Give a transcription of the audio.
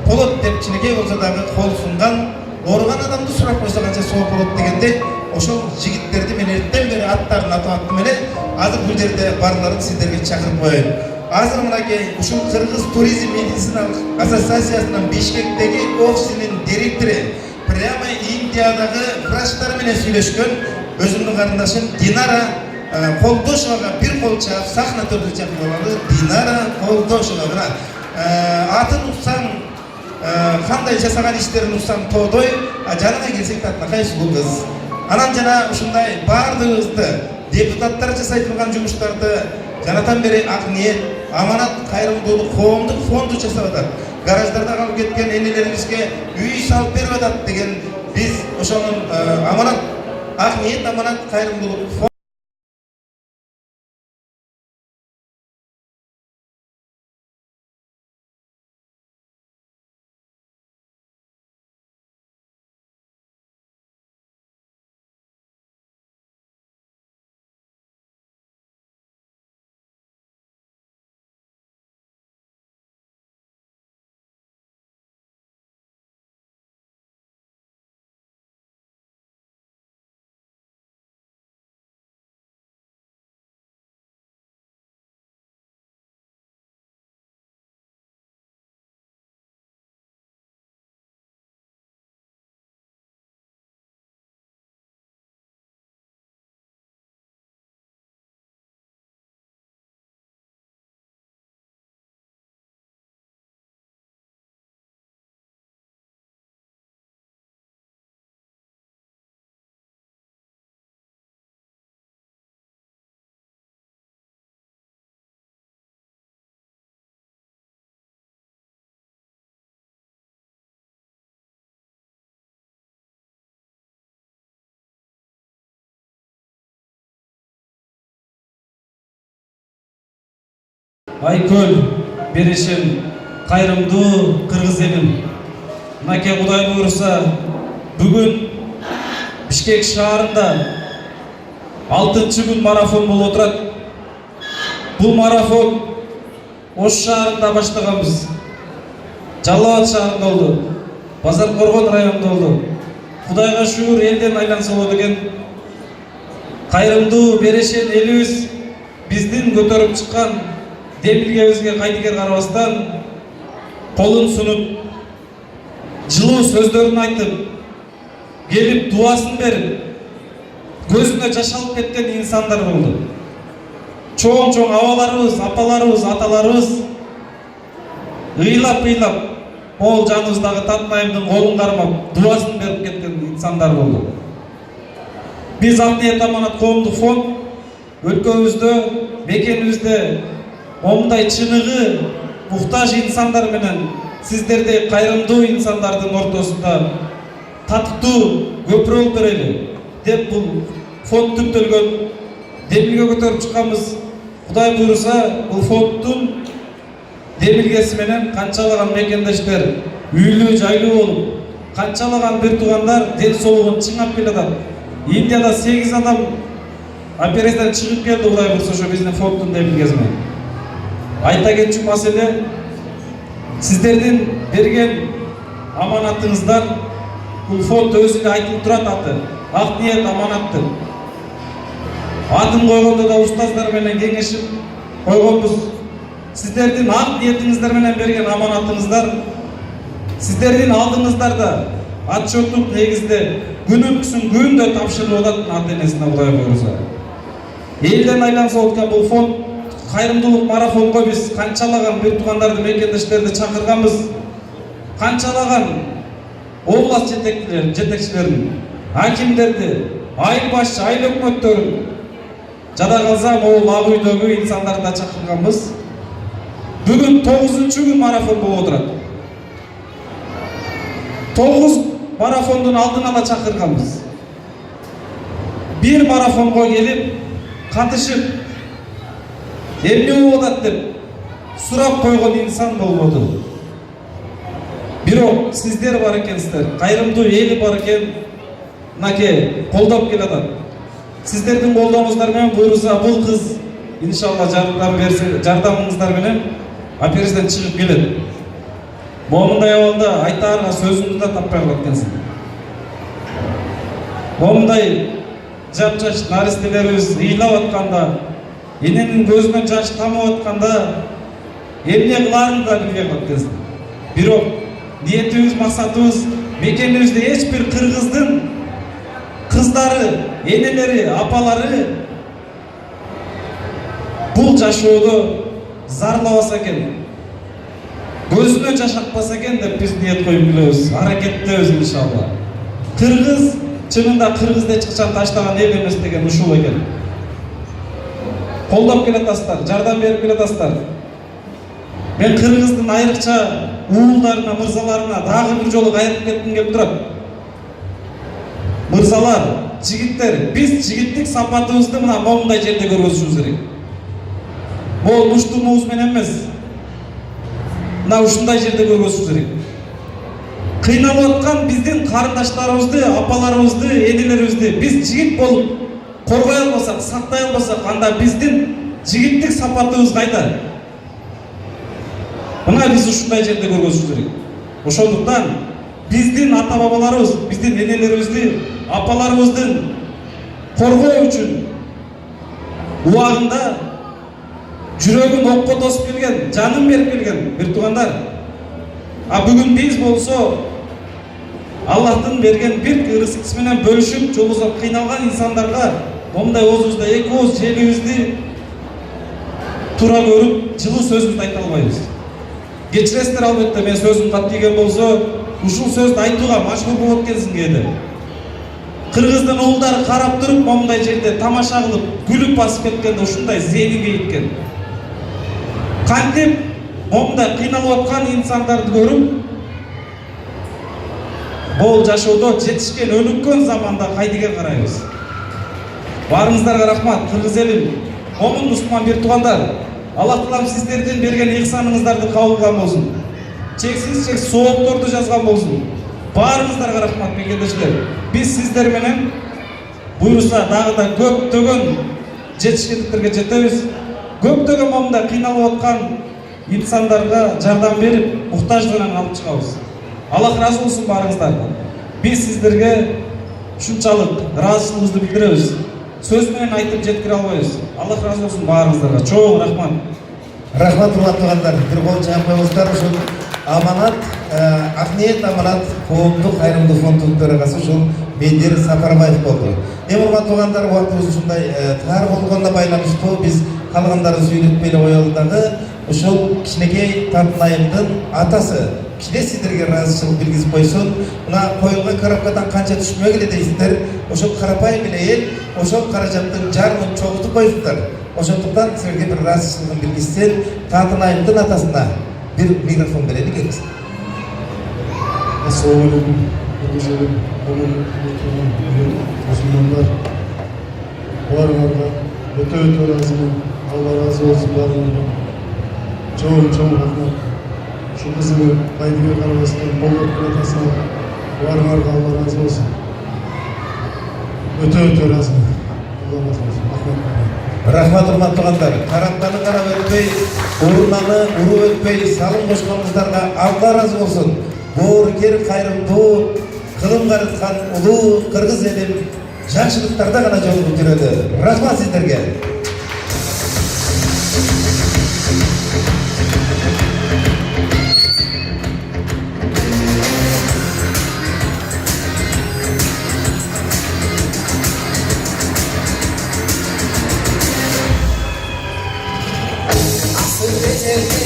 болот деп кичинекей болсо дагы кол сунган, ооруган адамды сурап койсо канча сооп болот дегендей ошол жигиттерди мен эртен бери аттарын атап аттым эле. Азыр бул жерде барларын сиздерге чакырып коеюн. Азыр мынакей ушул Кыргыз туризм медициналык ассоциациясынын Бишкектеги офисинин директору прямо Индиядагы врачтар менен сүйлөшкөн өзүмдүн карындашым Динара Колдошовага бир кол чаап сахна түрдө чакырып алалы. Динара Колдошова мына атын уксаң кандай жасаган иштерин уксаң тоодой, жанына келсек татынакай сулуу кыз. Анан жана ушундай баардыгыбызды депутаттар жасай турган жумуштарды жанатан бери ак ниет, аманат, кайрымдуулук коомдук фонду жасап атат. Гараждарда калып кеткен энелерибизге үй салып берип атат деген биз ошонун аманат, ак ниет, аманат, кайрымдуулук Айкөл, берешем, кайрымдуу кыргыз элим. Мынакей Кудай буйруса, бүгүн Бишкек шаарында 6-күн марафон болуп отурат. Бул марафон Ош шаарында баштаганбыз. Жалал Абад шаарында болду. Базар Коргон районунда болду. Кудайга шүгүр, элден айланса болот экен. Кайрымдуу берешен элибиз биздин көтөрүп чыккан демилгебизге кайдыгер карабастан колун сунуп, жылуу сөздөрүн айтып, келип дуасын берип, көзүнө жаш алып кеткен инсандар болду. Чоң абаларыбыз, апаларыбыз, аталарыбыз ыйлап, могул жаныбыздагы татынайымдын колун кармап, дуасын берип кеткен инсандар болду. Биз ак ниет, аманат коомдук фонд өлкөбүздө, мекенибизде момундай чыныгы муктаж инсандар менен сиздердей кайрымдуу инсандардын ортосунда татыктуу көпүрө болуп берели деп бул фонд түптөлгөн. Демилге көтөрүп чыкканбыз. Кудай буйруса, бул фонддун демилгеси менен канчалаган мекендештер үйлүү жайлуу болуп, канчалаган бир туугандар ден соолугун чыңап келатат. Индияда 8 адам операциядан чыгып келди, Кудай буйруса, ошо биздин фонддун демилгеси менен. Айта кетчү маселе, сиздердин берген аманатыңыздар, бул фонд өзүнө айтылып турат аты. Ак ниет, аманатты. Атын койгондо да устаздар менен кеңешип койгонбуз. Сиздердин ак ниетиңиздер менен берген аманатыңыздар, сиздердин алдыңыздарда отчеттук негизде күнүмкүсүн күндө тапшырылып атат ата энесине, Кудай буйруса. Элден айланса өткөн бул фонд кайрымдуулук марафонго биз канчалаган бир туугандарды, мекендештерди чакырганбыз. Канчалаган област жетекчилерин, акимдерди, айыл башчы, айыл өкмөттөрүн, жада калса могул ак үйдөгү инсандарды да чакырганбыз. Бүгүн 9-күн марафон болуп отурат. 9 марафондун алдын ала чакырганбыз. Бир марафонго келип, катышып, эмне болуп атат деп сурап койгон инсан болбоду. Бирок сиздер бар экенсиздер, кайрымдуу эли бар экен, мынакей колдоп келатат. Сиздердин колдооңуздар менен буйруса бул кыз иншалла жардамыңыздар менен операциядан чыгып келет. момундай абалда айтаарга сөзүңдү да таппай калат экенсиң. Момундай жап-жаш наристелерибиз ыйлап атканда, эненин көзүнөн жаш тамып атканда эмне кылаарын да билбей калат экенсиң. Бирок ниетибиз, максатыбыз мекенибизде эч бир кыргыздын кыздары, энелери, апалары бул жашоодо зарлабаса экен, көзүнө жаш акпаса экен деп биз ниет коюп келебиз, аракеттебиз иншалла. Кыргыз чынында кыргызды эч качан таштаган эл эмес деген ушул экен. Колдоп келатасыздар, жардам берип келатасыздар. Мен кыргыздын айрыкча уулдарына, мырзаларына дагы бир жолу кайрылып кетким келип турат. Мырзалар, жигиттер, биз жигиттик сапатыбызды мына момундай жерде көргөзүшүбүз керек. Бул муштумубуз менен эмес. Мына ушундай жерде көргөзүшүбүз керек. Кыйналып аткан биздин карындаштарыбызды, апаларыбызды, энелерибизди биз жигит болуп коргой албасак, сактай албасак, анда биздин жигиттик сапатыбыз кайда? Мына биз ушундай жерде көргөзүшүбүз керек. Ошондуктан биздин ата-бабаларыбыз, биздин энелерибизди, апаларыбыздын коргоо үчүн убагында жүрөгүн окко тосуп келген, жанын берип келген бир туугандар. А бүгүн биз болсо Аллахтын берген бир ырыскысы менен бөлүшүп, жолубузда кыйналган инсандарга момундай оозубузда эки ооз желибизди тура көрүп, жылуу сөзүбүздү айта албайбыз. Кечиресиздер албетте, мен сөзүм кат тийген болсо, ушул сөздү айтууга мажбур болот экенсиң кээде. Кыргыздын уулдары карап туруп, момундай жерде тамаша кылып, күлүп басып кеткенде ушундай зээнинге кеткен. Кантип момундай кыйналып аткан инсандарды көрүп, бул жашоодо жетишкен, өнүккөн заманда кайдыга карайбыз. Баарыңыздарга рахмат, кыргыз элим, момун мусулман бир туугандар. Аллах Таалам сиздердин берген ыйыксаныңыздарды кабыл кылган болсун. Чексиз соопторду жазган болсун. Баарыңыздарга рахмат мекендештер. Биз сиздер менен буйруса дагы да көптөгөн жетишкендиктерге жетебиз. Көптөгөн момундай кыйналып аткан инсандарга жардам берип, муктаждыгынан алып чыгабыз. Аллах разы болсун баарыңыздарга. Биз сиздерге ушунчалык ыраазычылыгыбызды билдиребиз. Сөз менен айтып жеткире албайбыз. Аллах разы болсун баарыңыздарга. Чоң рахмат. Рахмат урматтуугандар. Бир кол жаап коебуздар. Ушул аманат, Акниет аманат коомдук кайрымдуу фондунун төрагасы ушул Бедир Сапарбаев болду. Урматтуугандар, убактыбыз ушундай тар болгонуна байланыштуу биз калгандарын сүйлөтпөй эле коелу дагы. Ушул кичинекей Татынайымдын атасы кичине сиздерге ыраазычылык билгизип койсун. Мына коюлган коробкадан канча түшмөгүлө дейсиздер. Ошол карапайым эле эл ошол каражаттын жарымын чогултуп коюптур. Ошондуктан силерге бир ыраазычылыгын билгизсен, Татынайымдын атасына бир микрофон берели келиңиз. Ассаламу алейкум. Мусулмандар, баарыңарга өтө ыраазымын. Алла разы болсун баарыңардан. Чоң рахмат. Ушул кызымы кайдыга карабастан колдоп келатасыңар. Баарыңарга Алла разы болсун. Өтө ыраазымын. Алла разы болсун. Рахмат. Рахмат урматтуугандар. Карапканы карап өтпөй, урунаны уруп өтпөй, салым кошконуңуздарга Алла разы болсун. Боорукер кайрымдуу, кылым карыткан улуу кыргыз элим жакшылыктарда гана жолугуп жүрөдү. Рахмат сиздерге. Asıl becerdi